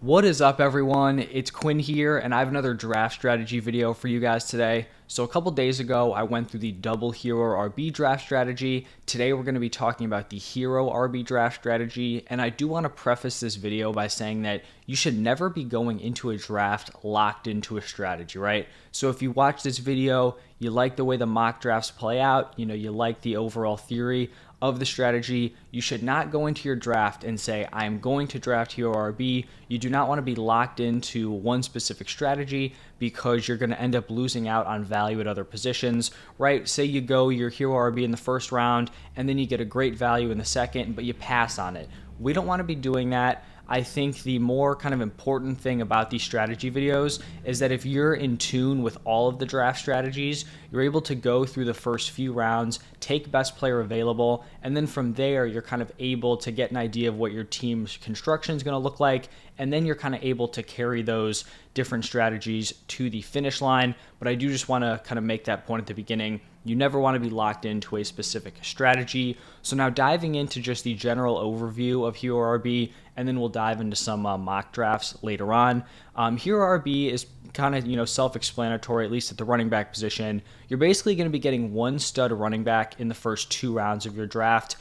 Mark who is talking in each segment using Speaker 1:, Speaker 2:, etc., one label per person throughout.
Speaker 1: What is up, everyone? It's Quinn here, and I have another draft strategy video for you guys today. So a couple days ago, I went through the double hero RB draft strategy. Today, we're going to be talking about the hero RB draft strategy, and I do want to preface this video by saying that you should never be going into a draft locked into a strategy, right? So if you watch this video, you like the way the mock drafts play out, you like the overall theory of the strategy, you should not go into your draft and say, I'm going to draft hero RB. You do not want to be locked into one specific strategy because you're going to end up losing out on value at other positions, right? Say you go your hero RB in the first round and then you get a great value in the second, but you pass on it. We don't want to be doing that. I think the more kind of important thing about these strategy videos is that if you're in tune with all of the draft strategies, you're able to go through the first few rounds, take best player available, and then from there, you're kind of able to get an idea of what your team's construction is going to look like, and then you're kind of able to carry those different strategies to the finish line. But I do just want to kind of make that point at the beginning. You never want to be locked into a specific strategy. So now diving into just the general overview of hero RB, and then we'll dive into some mock drafts later on. Hero RB is kind of self-explanatory, at least at the running back position. You're basically going to be getting one stud running back in the first 2 rounds of your draft.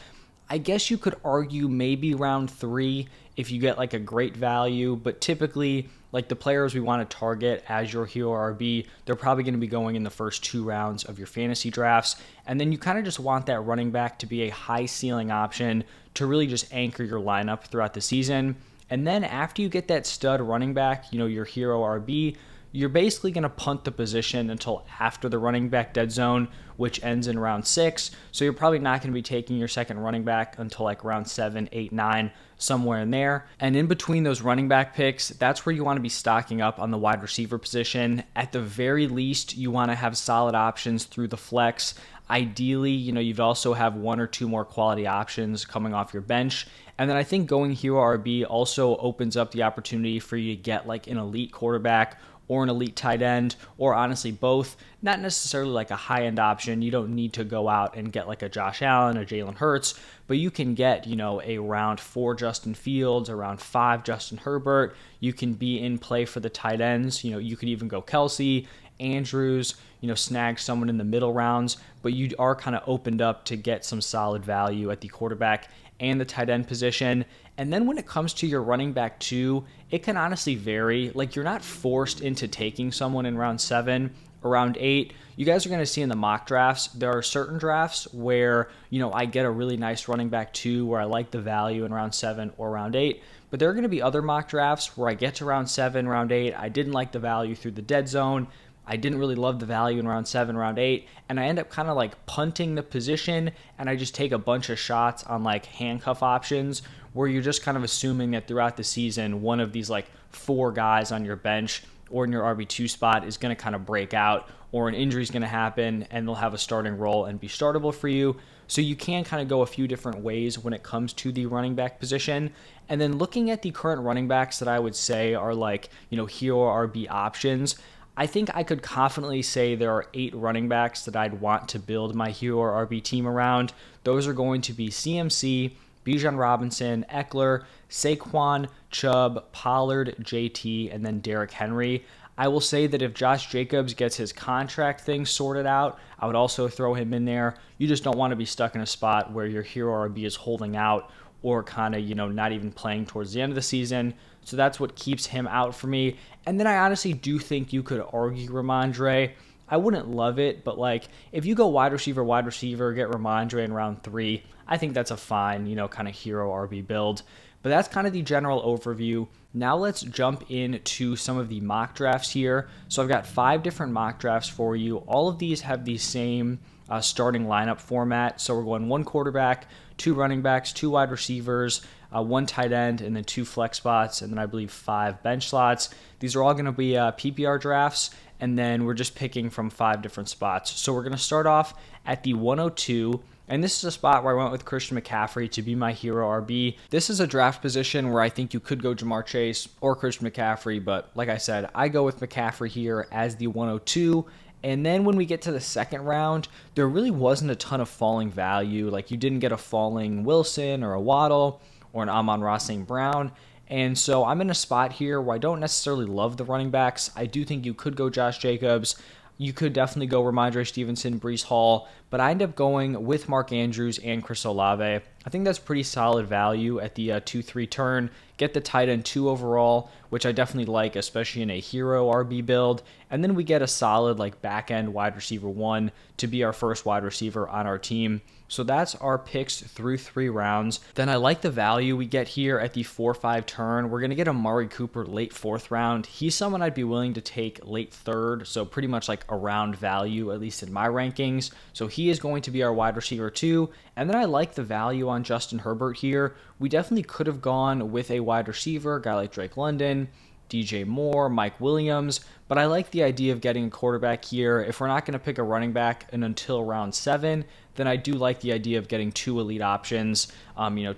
Speaker 1: I guess you could argue maybe round 3 if you get like a great value, but typically like the players we want to target as your hero RB, they're probably going to be going in the first 2 rounds of your fantasy drafts. And then you kind of just want that running back to be a high ceiling option to really just anchor your lineup throughout the season. And then after you get that stud running back, your hero RB, you're basically going to punt the position until after the running back dead zone, which ends in round 6. So you're probably not going to be taking your second running back until like round 7, 8, 9, somewhere in there. And in between those running back picks, that's where you want to be stocking up on the wide receiver position. At the very least, you want to have solid options through the flex. Ideally, you'd also have 1 or 2 more quality options coming off your bench. And then I think going hero RB also opens up the opportunity for you to get like an elite quarterback or an elite tight end, or honestly both. Not necessarily like a high-end option. You don't need to go out and get like a Josh Allen or Jalen Hurts, but you can get, a round 4 Justin Fields, a round 5 Justin Herbert. You can be in play for the tight ends. You could even go Kelsey, Andrews, snag someone in the middle rounds, but you are kind of opened up to get some solid value at the quarterback and the tight end position. And then when it comes to your running back too, it can honestly vary. Like you're not forced into taking someone in round 7 or round 8. You guys are going to see in the mock drafts, there are certain drafts where, I get a really nice running back too, where I like the value in round 7 or round 8. But there are going to be other mock drafts where I get to round 7, round 8. I didn't like the value through the dead zone. I didn't really love the value in round 7, round 8, and I end up kind of like punting the position, and I just take a bunch of shots on like handcuff options where you're just kind of assuming that throughout the season, one of these like 4 guys on your bench or in your RB2 spot is going to kind of break out, or an injury is going to happen and they'll have a starting role and be startable for you. So you can kind of go a few different ways when it comes to the running back position. And then looking at the current running backs that I would say are like, hero RB options, I think I could confidently say there are 8 running backs that I'd want to build my hero RB team around. Those are going to be CMC, Bijan Robinson, Eckler, Saquon, Chubb, Pollard, JT, and then Derrick Henry. I will say that if Josh Jacobs gets his contract thing sorted out, I would also throw him in there. You just don't want to be stuck in a spot where your hero RB is holding out or kind of, not even playing towards the end of the season. So that's what keeps him out for me. And then I honestly do think you could argue Ramondre. I wouldn't love it, but like if you go wide receiver, get Ramondre in round 3, I think that's a fine, kind of hero RB build. But that's kind of the general overview. Now let's jump into some of the mock drafts here. So I've got 5 different mock drafts for you. All of these have the same starting lineup format. So we're going 1 quarterback, 2 running backs, 2 wide receivers, 1 tight end, and then 2 flex spots, and then I believe 5 bench slots. These are all going to be PPR drafts, and then we're just picking from 5 different spots. So we're going to start off at the 102. And this is a spot where I went with Christian McCaffrey to be my hero RB. This is a draft position where I think you could go Jamar Chase or Christian McCaffrey, but like I said, I go with McCaffrey here as the 102. And then when we get to the second round, there really wasn't a ton of falling value. Like you didn't get a falling Wilson or a Waddle or an Amon-Ra St. Brown. And so I'm in a spot here where I don't necessarily love the running backs. I do think you could go Josh Jacobs. You could definitely go Ramondre Stevenson, Breece Hall, but I end up going with Mark Andrews and Chris Olave. I think that's pretty solid value at the 2-3 turn. Get the tight end 2 overall, which I definitely like, especially in a hero RB build. And then we get a solid like back end wide receiver 1 to be our first wide receiver on our team. So that's our picks through 3 rounds. Then I like the value we get here at the 4-5 turn. We're going to get Amari Cooper late 4th round. He's someone I'd be willing to take late 3rd, so pretty much like around value, at least in my rankings. So he is going to be our wide receiver 2. And then I like the value on Justin Herbert here. We definitely could have gone with a wide receiver, a guy like Drake London, DJ Moore, Mike Williams, but I like the idea of getting a quarterback here. If we're not going to pick a running back until round 7, then I do like the idea of getting 2 elite options,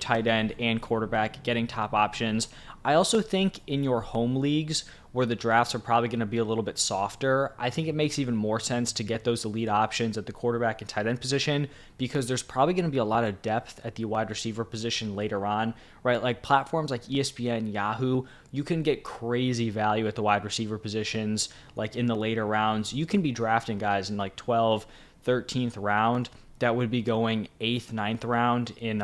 Speaker 1: tight end and quarterback, getting top options. I also think in your home leagues where the drafts are probably going to be a little bit softer, I think it makes even more sense to get those elite options at the quarterback and tight end position because there's probably going to be a lot of depth at the wide receiver position later on, right? Like platforms like ESPN, Yahoo, you can get crazy value at the wide receiver positions like in the later rounds. You can be drafting guys in like 12th, 13th round that would be going 8th, 9th round in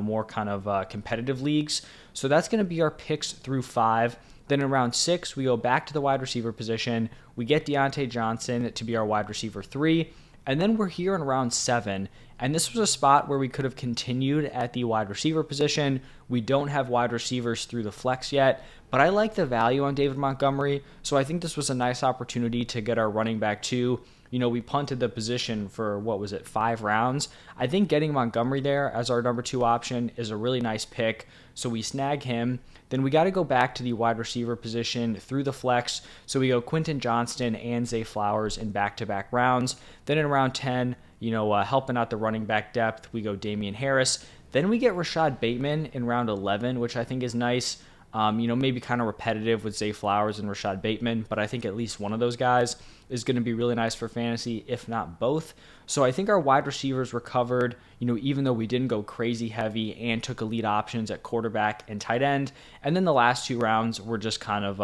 Speaker 1: more kind of competitive leagues. So that's going to be our picks through 5. Then in round 6, we go back to the wide receiver position. We get Deontay Johnson to be our wide receiver 3. And then we're here in round 7. And this was a spot where we could have continued at the wide receiver position. We don't have wide receivers through the flex yet, but I like the value on David Montgomery. So I think this was a nice opportunity to get our running back 2. We punted the position for, 5 rounds. I think getting Montgomery there as our number 2 option is a really nice pick. So we snag him. Then we got to go back to the wide receiver position through the flex. So we go Quentin Johnston and Zay Flowers in back-to-back rounds. Then in round 10, helping out the running back depth, we go Damian Harris. Then we get Rashad Bateman in round 11, which I think is nice. Maybe kind of repetitive with Zay Flowers and Rashad Bateman, but I think at least one of those guys is going to be really nice for fantasy, if not both. So I think our wide receivers were covered, even though we didn't go crazy heavy and took elite options at quarterback and tight end. And then the last 2 rounds were just kind of,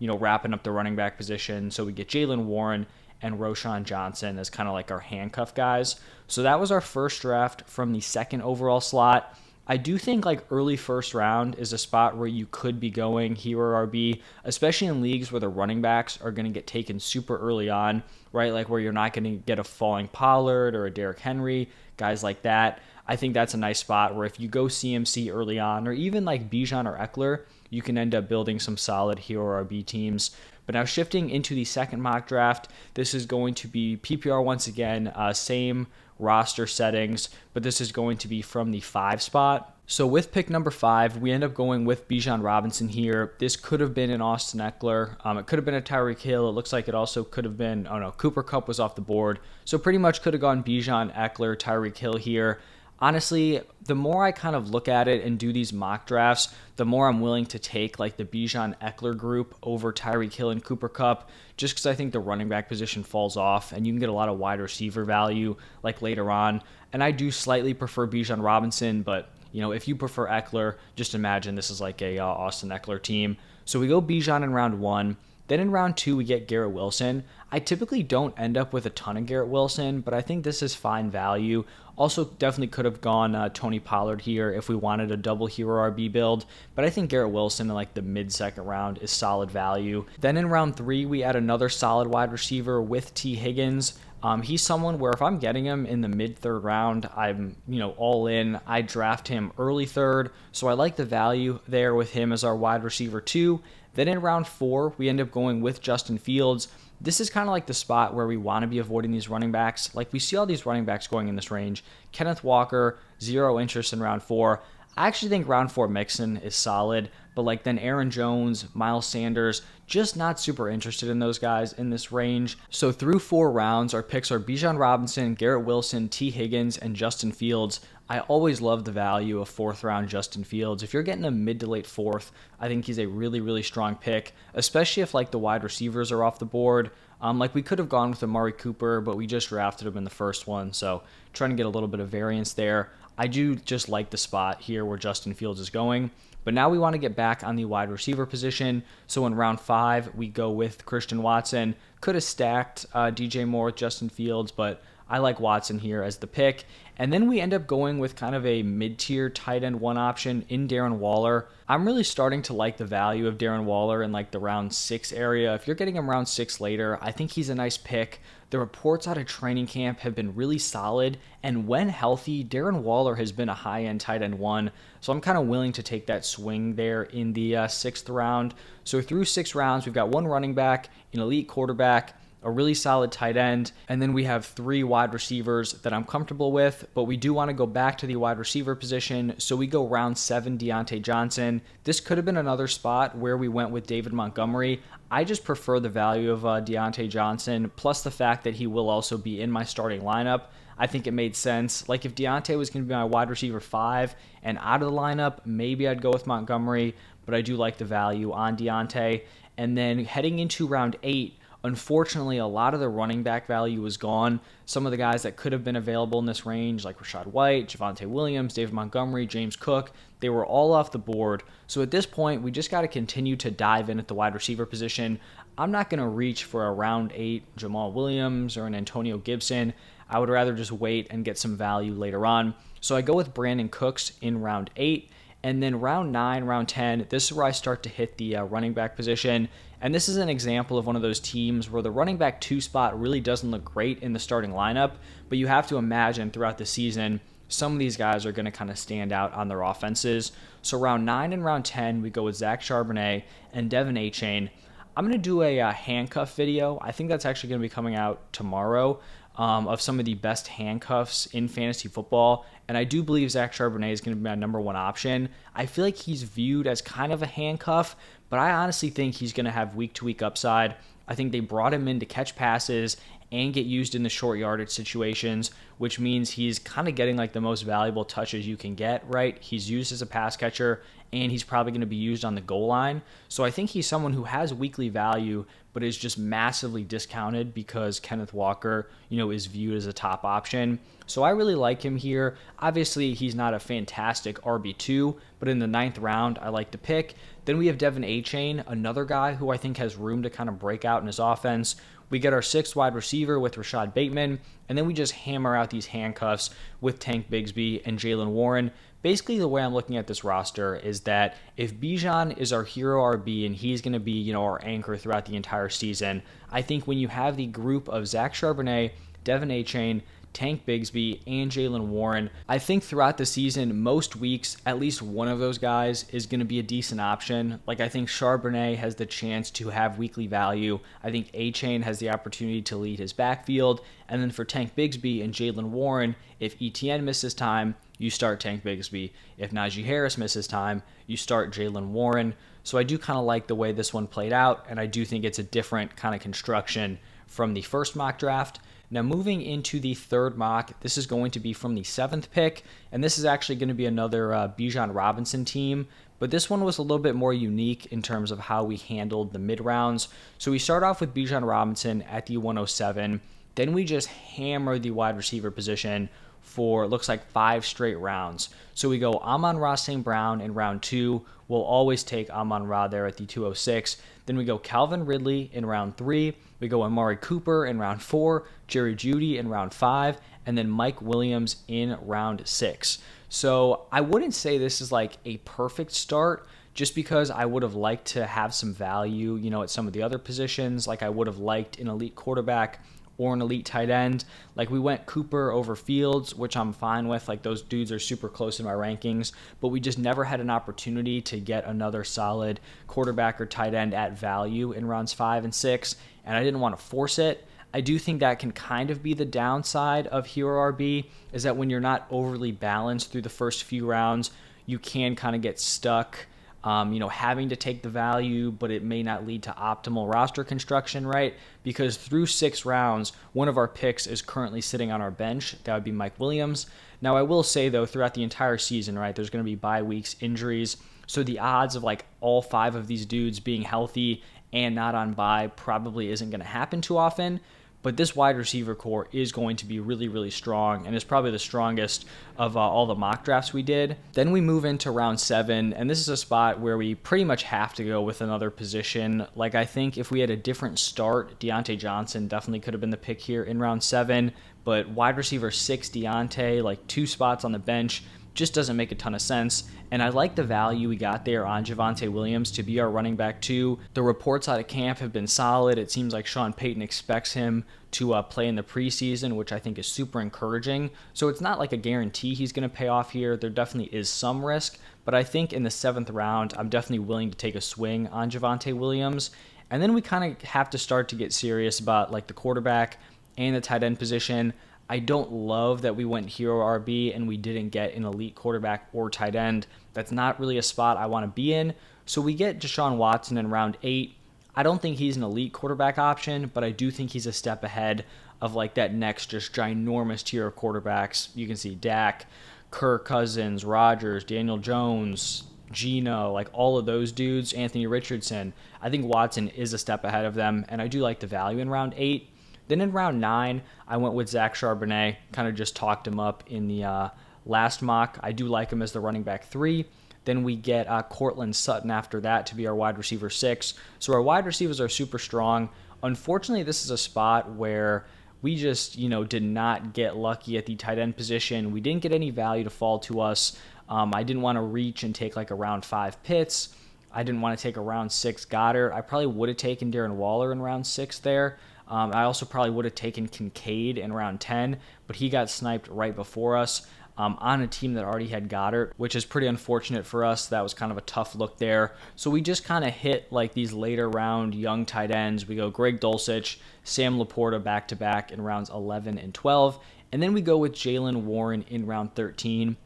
Speaker 1: wrapping up the running back position. So we get Jaylen Warren and Roschon Johnson as kind of like our handcuff guys. So that was our first draft from the 2nd overall slot. I do think like early 1st round is a spot where you could be going hero RB, especially in leagues where the running backs are going to get taken super early on, right? Like where you're not going to get a falling Pollard or a Derrick Henry, guys like that. I think that's a nice spot where if you go CMC early on, or even like Bijan or Eckler, you can end up building some solid hero RB teams. But now shifting into the 2nd mock draft, this is going to be PPR once again, same roster settings, but this is going to be from the 5 spot. So with pick number 5, we end up going with Bijan Robinson here. This could have been an Austin Eckler. It could have been a Tyreek Hill. It looks like it also could have been, Cooper Kupp was off the board. So pretty much could have gone Bijan, Eckler, Tyreek Hill here. Honestly, the more I kind of look at it and do these mock drafts, the more I'm willing to take like the Bijan Eckler group over Tyreek Hill and Cooper Kupp, just because I think the running back position falls off and you can get a lot of wide receiver value like later on. And I do slightly prefer Bijan Robinson, but if you prefer Eckler, just imagine this is like a Austin Eckler team. So we go Bijan in round 1. Then in round 2, we get Garrett Wilson. I typically don't end up with a ton of Garrett Wilson, but I think this is fine value. Also, definitely could have gone Tony Pollard here if we wanted a double hero RB build, but I think Garrett Wilson in like the mid-2nd round is solid value. Then in round 3, we add another solid wide receiver with T. Higgins. He's someone where if I'm getting him in the mid-3rd round, I'm all in. I draft him early 3rd, so I like the value there with him as our wide receiver 2. Then in round 4, we end up going with Justin Fields. This is kind of like the spot where we want to be avoiding these running backs. Like we see all these running backs going in this range. Kenneth Walker, 0 interest in round 4. I actually think round 4 Mixon is solid, but like then Aaron Jones, Miles Sanders, just not super interested in those guys in this range. So through 4 rounds, our picks are Bijan Robinson, Garrett Wilson, T. Higgins, and Justin Fields. I always love the value of 4th round Justin Fields. If you're getting a mid to late 4th, I think he's a really, really strong pick, especially if like the wide receivers are off the board. Like we could have gone with Amari Cooper, but we just drafted him in the first one. So trying to get a little bit of variance there. I do just like the spot here where Justin Fields is going. But now we want to get back on the wide receiver position. So in round 5, we go with Christian Watson. Could have stacked DJ Moore with Justin Fields, but I like Watson here as the pick. And then we end up going with kind of a mid-tier tight end 1 option in Darren Waller. I'm really starting to like the value of Darren Waller in like the round 6 area. If you're getting him round 6 later, I think he's a nice pick. The reports out of training camp have been really solid, and when healthy, Darren Waller has been a high-end tight end 1, so I'm kind of willing to take that swing there in the 6th round. So through 6 rounds, we've got 1 running back, an elite quarterback, a really solid tight end, and then we have 3 wide receivers that I'm comfortable with, but we do want to go back to the wide receiver position, so we go round 7, Deontay Johnson. This could have been another spot where we went with David Montgomery. I just prefer the value of Deontay Johnson, plus the fact that he will also be in my starting lineup. I think it made sense. Like if Deontay was going to be my wide receiver 5 and out of the lineup, maybe I'd go with Montgomery, but I do like the value on Deontay. And then heading into round 8, unfortunately, a lot of the running back value was gone. Some of the guys that could have been available in this range, like Rachaad White, Javonte Williams, David Montgomery, James Cook, they were all off the board. So at this point, we just got to continue to dive in at the wide receiver position. I'm not going to reach for a round 8 Jamal Williams or an Antonio Gibson. I would rather just wait and get some value later on. So I go with Brandon Cooks in round 8. And then round 9, round 10, this is where I start to hit the running back position. And this is an example of one of those teams where the running back 2 spot really doesn't look great in the starting lineup, but you have to imagine throughout the season, some of these guys are going to kind of stand out on their offenses. So round 9 and round 10, we go with Zach Charbonnet and Devin Achane. I'm going to do a handcuff video. I think that's actually going to be coming out tomorrow. Of some of the best handcuffs in fantasy football. And I do believe Zach Charbonnet is going to be my number 1 option. I feel like he's viewed as kind of a handcuff, but I honestly think he's going to have week-to-week upside. I think they brought him in to catch passes and get used in the short yardage situations, which means he's kind of getting like the most valuable touches you can get, right? He's used as a pass catcher, and he's probably going to be used on the goal line. So I think he's someone who has weekly value, but is just massively discounted because Kenneth Walker, is viewed as a top option. So I really like him here. Obviously, he's not a fantastic RB2, but in the 9th round, I like to pick. Then we have Devin Achane, another guy who I think has room to kind of break out in his offense. We get our 6th wide receiver with Rashad Bateman, and then we just hammer out these handcuffs with Tank Bigsby and Jaylen Warren. Basically, the way I'm looking at this roster is that if Bijan is our hero RB and he's going to be, our anchor throughout the entire season, I think when you have the group of Zach Charbonnet, Devin Achane, Tank Bigsby, and Jaylen Warren, I think throughout the season, most weeks, at least one of those guys is going to be a decent option. Like I think Charbonnet has the chance to have weekly value. I think Achane has the opportunity to lead his backfield. And then for Tank Bigsby and Jaylen Warren, if ETN misses time, you start Tank Bigsby. If Najee Harris misses time, you start Jaylen Warren. So I do kind of like the way this one played out, and I do think it's a different kind of construction from the first mock draft. Now moving into the 3rd mock, this is going to be from the 7th pick, and this is actually going to be another Bijan Robinson team, but this one was a little bit more unique in terms of how we handled the mid-rounds. So we start off with Bijan Robinson at the 107, then we just hammer the wide receiver position for, it looks like 5 straight rounds. So we go Amon-Ra St. Brown in round 2. We'll always take Amon-Ra there at the 206. Then we go Calvin Ridley in round 3. We go Amari Cooper in round 4, Jerry Jeudy in round 5, and then Mike Williams in round 6. So I wouldn't say this is like a perfect start, just because I would have liked to have some value, at some of the other positions. Like I would have liked an elite quarterback or an elite tight end. Like we went Cooper over Fields, which I'm fine with. Like those dudes are super close in my rankings, but we just never had an opportunity to get another solid quarterback or tight end at value in rounds 5 and 6, and I didn't want to force it. I do think that can kind of be the downside of Hero RB, is that when you're not overly balanced through the first few rounds, you can kind of get stuck having to take the value, but it may not lead to optimal roster construction, right? Because through 6 rounds, one of our picks is currently sitting on our bench. That would be Mike Williams. Now, I will say, though, throughout the entire season, right, there's going to be bye weeks, injuries. So the odds of like all 5 of these dudes being healthy and not on bye probably isn't going to happen too often. But this wide receiver core is going to be really, really strong and is probably the strongest of all the mock drafts we did. Then we move into round 7, and this is a spot where we pretty much have to go with another position. Like, I think if we had a different start, Deontay Johnson definitely could have been the pick here in round 7, but wide receiver 6 Deontay, like 2 spots on the bench, just doesn't make a ton of sense. And I like the value we got there on Javonte Williams to be our running back 2. The reports out of camp have been solid. It seems like Sean Payton expects him to play in the preseason, which I think is super encouraging. So it's not like a guarantee he's going to pay off here. There definitely is some risk, but I think in the 7th round, I'm definitely willing to take a swing on Javonte Williams. And then we kind of have to start to get serious about like the quarterback and the tight end position. I don't love that we went hero RB and we didn't get an elite quarterback or tight end. That's not really a spot I want to be in. So we get Deshaun Watson in round 8. I don't think he's an elite quarterback option, but I do think he's a step ahead of like that next just ginormous tier of quarterbacks. You can see Dak, Kirk Cousins, Rodgers, Daniel Jones, Geno, like all of those dudes, Anthony Richardson. I think Watson is a step ahead of them, and I do like the value in round 8. Then in round 9, I went with Zach Charbonnet, kind of just talked him up in the last mock. I do like him as the running back 3. Then we get Cortland Sutton after that to be our wide receiver 6. So our wide receivers are super strong. Unfortunately, this is a spot where we just, did not get lucky at the tight end position. We didn't get any value to fall to us. I didn't want to reach and take like a round 5 Pitts. I didn't want to take a round 6 Goddard. I probably would have taken Darren Waller in round 6 there. I also probably would have taken Kincaid in round 10, but he got sniped right before us on a team that already had Goddard, which is pretty unfortunate for us. That was kind of a tough look there. So we just kind of hit like these later round young tight ends. We go Greg Dulcich, Sam Laporta back-to-back in rounds 11 and 12, and then we go with Jaylen Warren in round 13.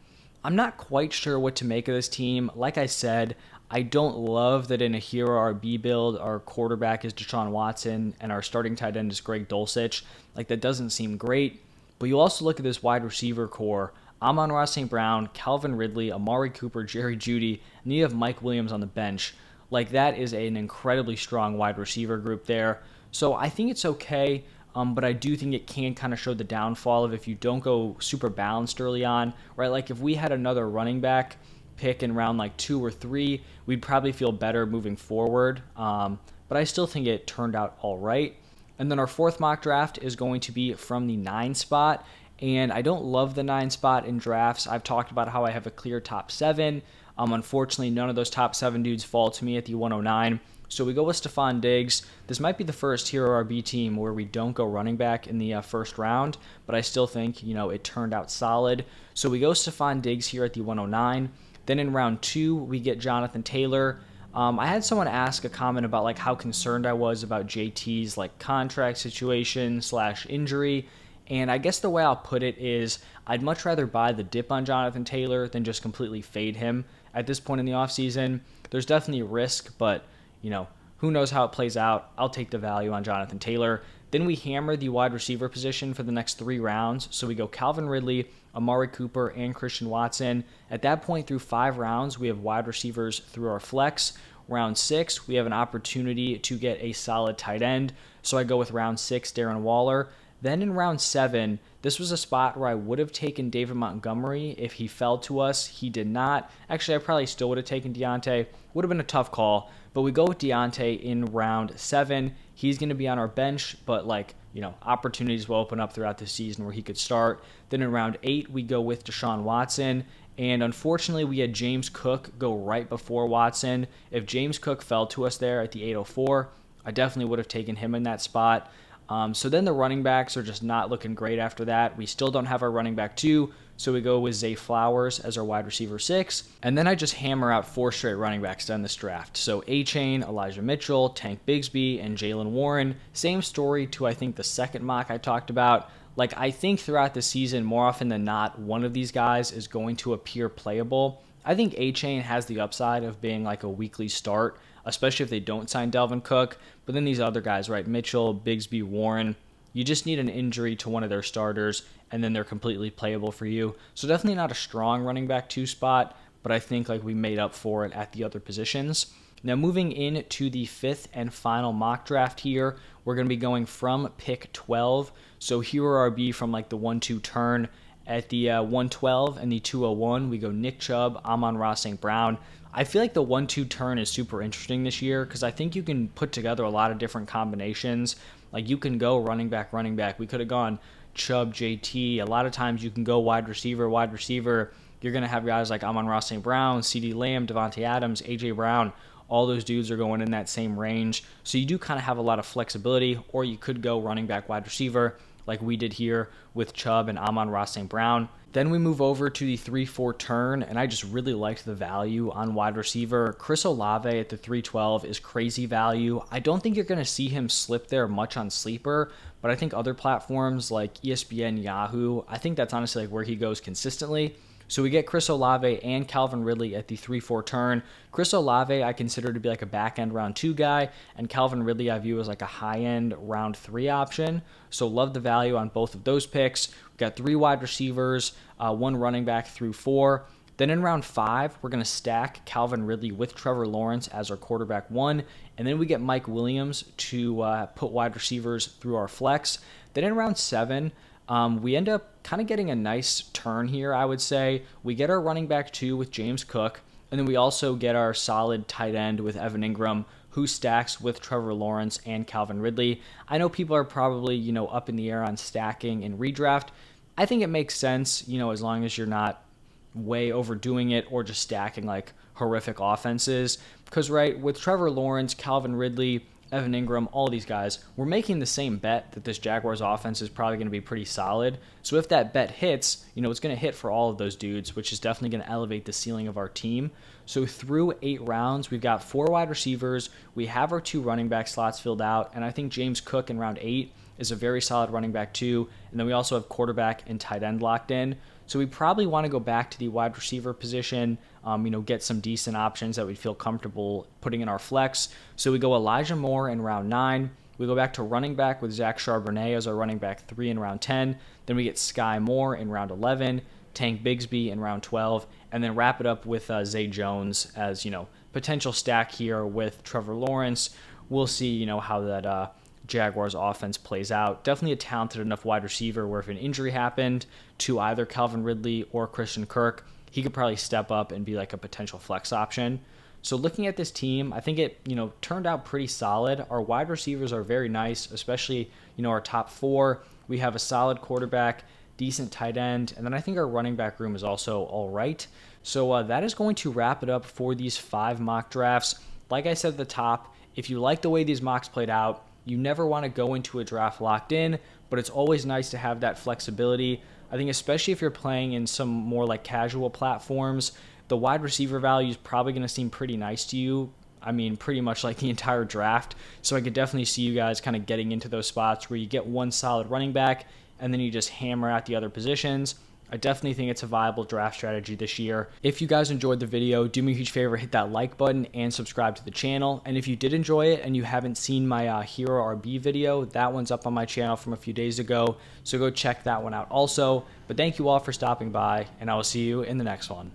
Speaker 1: I'm not quite sure what to make of this team. Like I said, I don't love that in a hero RB build, our quarterback is Deshaun Watson and our starting tight end is Greg Dulcich. Like, that doesn't seem great. But you also look at this wide receiver core. Amon-Ra St. Brown, Calvin Ridley, Amari Cooper, Jerry Jeudy, and you have Mike Williams on the bench. Like, that is an incredibly strong wide receiver group there. So I think it's okay, but I do think it can kind of show the downfall of if you don't go super balanced early on, right? Like, if we had another running back pick in round like 2 or 3, we'd probably feel better moving forward. But I still think it turned out all right. And then our 4th mock draft is going to be from the 9 spot. And I don't love the 9 spot in drafts. I've talked about how I have a clear top 7. Unfortunately, none of those top 7 dudes fall to me at the 109. So we go with Stephon Diggs. This might be the first hero RB team where we don't go running back in the first round, but I still think, it turned out solid. So we go Stephon Diggs here at the 109. Then in round 2, we get Jonathan Taylor. I had someone ask a comment about like how concerned I was about JT's like contract situation / injury. And I guess the way I'll put it is I'd much rather buy the dip on Jonathan Taylor than just completely fade him at this point in the offseason. There's definitely risk, but, who knows how it plays out. I'll take the value on Jonathan Taylor. Then we hammer the wide receiver position for the next 3 rounds. So we go Calvin Ridley, Amari Cooper, and Christian Watson. At that point, through 5 rounds, we have wide receivers through our flex. Round 6, we have an opportunity to get a solid tight end. So I go with round 6, Darren Waller. Then in round 7, this was a spot where I would have taken David Montgomery if he fell to us. He did not. Actually, I probably still would have taken Deontay. Would have been a tough call, but we go with Deontay in round 7. He's going to be on our bench, but opportunities will open up throughout the season where he could start. Then in round 8, we go with Deshaun Watson. And unfortunately, we had James Cook go right before Watson. If James Cook fell to us there at the 804, I definitely would have taken him in that spot. So then the running backs are just not looking great after that. We still don't have our running back 2, so we go with Zay Flowers as our wide receiver 6. And then I just hammer out 4 straight running backs to end this draft. So A-Chain, Elijah Mitchell, Tank Bigsby, and Jaylen Warren. Same story to, I think, the second mock I talked about. Like, I think throughout the season, more often than not, one of these guys is going to appear playable. I think A-Chain has the upside of being like a weekly start, especially if they don't sign Dalvin Cook. But then these other guys, right, Mitchell, Bigsby, Warren, you just need an injury to one of their starters, and then they're completely playable for you. So definitely not a strong running back 2 spot, but I think like we made up for it at the other positions. Now moving into the fifth and final mock draft here, we're going to be going from pick 12. So hero RB from like the 1-2 turn. At the 112 and the 201, we go Nick Chubb, Amon-Ra St. Brown. I feel like the 1-2 turn is super interesting this year because I think you can put together a lot of different combinations. Like you can go running back, running back. We could have gone Chubb, JT. A lot of times you can go wide receiver, wide receiver. You're going to have guys like Amon-Ra St. Brown, CeeDee Lamb, Devontae Adams, A.J. Brown. All those dudes are going in that same range. So you do kind of have a lot of flexibility, or you could go running back, wide receiver, like we did here with Chubb and Amon-Ra St. Brown. Then we move over to the 3-4 turn, and I just really liked the value on wide receiver. Chris Olave at the 312 is crazy value. I don't think you're going to see him slip there much on Sleeper, but I think other platforms like ESPN, Yahoo, I think that's honestly like where he goes consistently. So we get Chris Olave and Calvin Ridley at the 3-4 turn. Chris Olave I consider to be like a back-end round 2 guy, and Calvin Ridley I view as like a high-end round 3 option. So love the value on both of those picks. We've got 3 wide receivers, 1 running back through 4. Then in round 5, we're going to stack Calvin Ridley with Trevor Lawrence as our quarterback 1. And then we get Mike Williams to put wide receivers through our flex. Then in round 7, we end up kind of getting a nice turn here, I would say. We get our running back 2 with James Cook, and then we also get our solid tight end with Evan Ingram, who stacks with Trevor Lawrence and Calvin Ridley. I know people are probably, up in the air on stacking and redraft. I think it makes sense, as long as you're not way overdoing it or just stacking like horrific offenses. Because, right, with Trevor Lawrence, Calvin Ridley, Evan Ingram, all these guys, we're making the same bet that this Jaguars offense is probably going to be pretty solid. So if that bet hits, it's going to hit for all of those dudes, which is definitely going to elevate the ceiling of our team. So through 8 rounds, we've got 4 wide receivers. We have our 2 running back slots filled out, and I think James Cook in round 8 is a very solid running back too. And then we also have quarterback and tight end locked in. So we probably want to go back to the wide receiver position, get some decent options that we'd feel comfortable putting in our flex. So we go Elijah Moore in round 9. We go back to running back with Zach Charbonnet as our running back 3 in round 10. Then we get Sky Moore in round 11, Tank Bigsby in round 12, and then wrap it up with Zay Jones as, potential stack here with Trevor Lawrence. We'll see, how that Jaguars offense plays out. Definitely a talented enough wide receiver where if an injury happened to either Calvin Ridley or Christian Kirk, he could probably step up and be like a potential flex option. So looking at this team, I think it, turned out pretty solid. Our wide receivers are very nice, especially, our top 4. We have a solid quarterback, decent tight end, and then I think our running back room is also all right. So that is going to wrap it up for these 5 mock drafts. Like I said at the top, if you like the way these mocks played out, you never want to go into a draft locked in, but it's always nice to have that flexibility. I think especially if you're playing in some more like casual platforms, the wide receiver value is probably going to seem pretty nice to you. I mean, pretty much like the entire draft. So I could definitely see you guys kind of getting into those spots where you get one solid running back and then you just hammer out the other positions. I definitely think it's a viable draft strategy this year. If you guys enjoyed the video, do me a huge favor, hit that like button and subscribe to the channel. And if you did enjoy it and you haven't seen my Hero RB video, that one's up on my channel from a few days ago. So go check that one out also. But thank you all for stopping by, and I will see you in the next one.